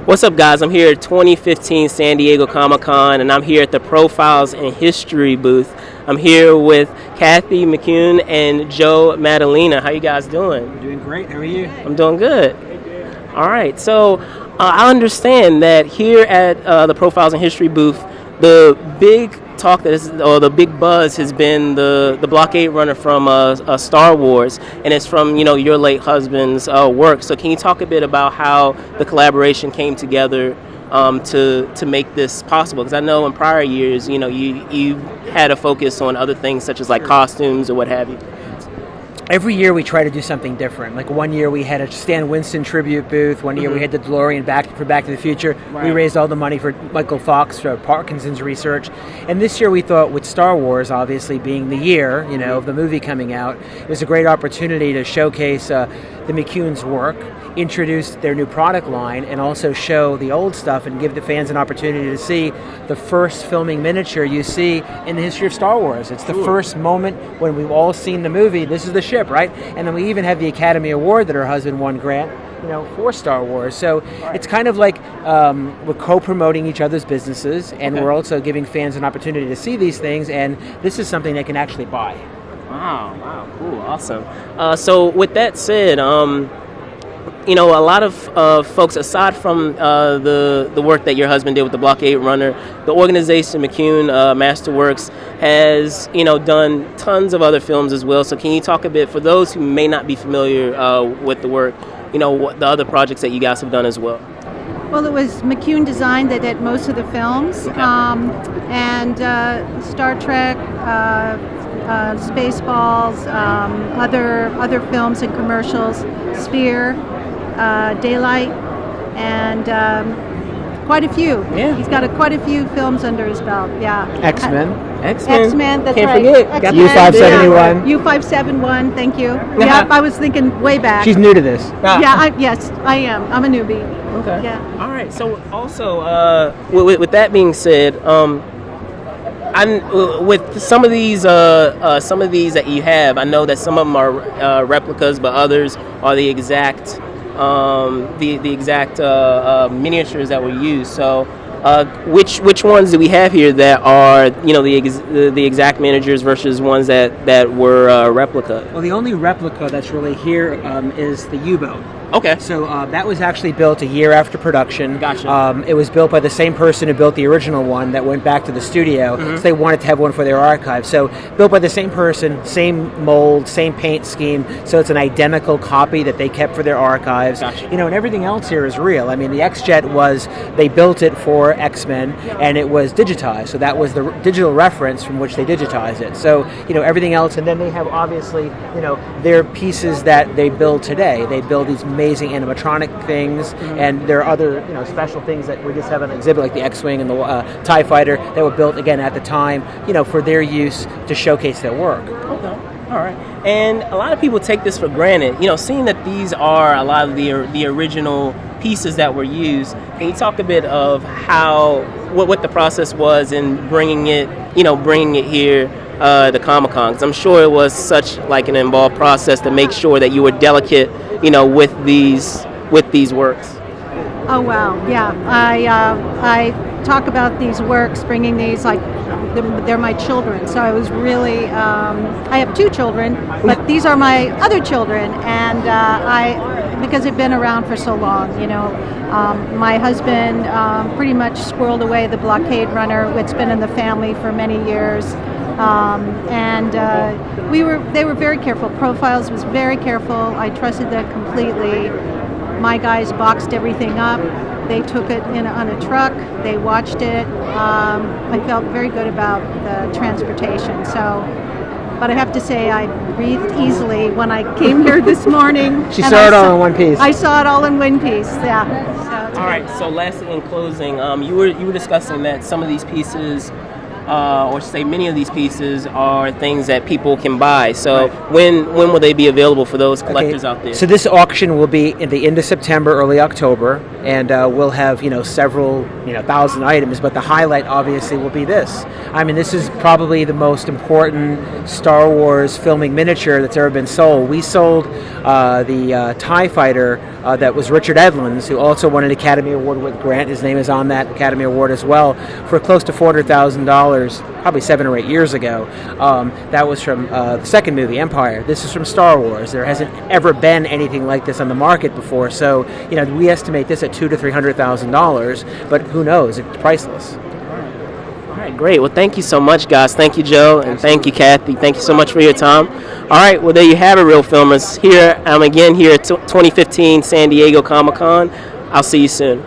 What's up, guys? I'm here at 2015 San Diego Comic-Con, and I'm here at the Profiles in History booth. I'm here with Kathy McCune and Joe Maddalena. How you guys doing? We're doing great. How are you? I'm doing good. All right. So I understand that here at the Profiles in History booth, the big talk the big buzz has been the blockade runner from Star Wars, and it's from your late husband's work. So can you talk a bit about how the collaboration came together to make this possible? Because I know in prior years, you had a focus on other things such as like costumes or what have you. Every year we try to do something different. Like one year we had a Stan Winston tribute booth. One year we had the DeLorean Back to the Future. Right. We raised all the money for Michael Fox for Parkinson's research. And this year we thought, with Star Wars obviously being the year, of the movie coming out, it was a great opportunity to showcase the MCCUNE's work, introduce their new product line, and also show the old stuff and give the fans an opportunity to see the first filming miniature you see in the history of Star Wars. It's the first moment when we've all seen the movie. This is the ship, right? And then we even have the Academy Award that her husband won, Grant, for Star Wars. So it's kind of like we're co-promoting each other's businesses, and we're also giving fans an opportunity to see these things, and this is something they can actually buy. Wow, cool, awesome. So with that said, a lot of folks, aside from the work that your husband did with the blockade runner, the organization MCCUNE MasterWorks has done tons of other films as well. So can you talk a bit, for those who may not be familiar with the work, what the other projects that you guys have done as well? Well, it was MCCUNE Design that did most of the films, and Star Trek, Spaceballs, other films and commercials, Sphere, Daylight, and quite a few. Yeah. He's got quite a few films under his belt. Yeah. X-Men, that's Can't right. Forget. U571. U571. Thank you. Yeah, I was thinking way back. She's new to this. Yes, I am. I'm a newbie. Okay. Yeah. All right. So also, with that being said, with some of these that you have, I know that some of them are replicas, but others are the exact miniatures that were used. So, which ones do we have here that are the exact miniatures versus ones that were replica? Well, the only replica that's really here is the U-boat. Okay. So that was actually built a year after production. Gotcha. It was built by the same person who built the original one that went back to the studio. So they wanted to have one for their archive. So built by the same person, same mold, same paint scheme. So it's an identical copy that they kept for their archives. Gotcha. And everything else here is real. I mean, the X-Jet they built it for X-Men, and it was digitized. So that was the digital reference from which they digitized it. So, everything else. And then they have, obviously, their pieces that they build today. They build these amazing animatronic things, and there are other special things that we just have on exhibit, like the X-Wing and the TIE Fighter, that were built again at the time for their use to showcase their work. Okay. All right. And a lot of people take this for granted, seeing that these are a lot of the original pieces that were used. Can you talk a bit of what the process was in bringing it here the Comic-Con? Because I'm sure it was such like an involved process to make sure that you were delicate, with these works. Oh wow, yeah. I talk about these works, bringing these like they're my children. So I was really I have two children, but these are my other children, and because they've been around for so long, my husband pretty much squirreled away the blockade runner. It's been in the family for many years. They were very careful. Profiles was very careful. I trusted them completely. My guys boxed everything up. They took it on a truck. They watched it. I felt very good about the transportation. But I have to say, I breathed easily when I came here this morning. She saw it all in one piece. I saw it all in one piece. Yeah. All right. So, lastly, in closing, you were discussing that some of these pieces, or say many of these pieces, are things that people can buy. So, when will they be available for those collectors out there? So this auction will be in the end of September, early October. and we'll have several thousand items. But the highlight obviously will be this. I mean, this is probably the most important Star Wars filming miniature that's ever been sold. We sold the TIE Fighter that was Richard Edlund's, who also won an Academy Award with Grant. His name is on that Academy Award as well, for close to $400,000, probably 7 or 8 years ago. That was from the second movie, Empire. This is from Star Wars. There hasn't ever been anything like this on the market before. So, we estimate this at $200,000 to $300,000, but who knows? It's priceless. All right, great. Well, thank you so much, guys. Thank you, Joe, and thank you, Kathy. Thank you so much for your time. All right, well, there you have it, Real Filmers. I'm again here at 2015 San Diego Comic-Con. I'll see you soon.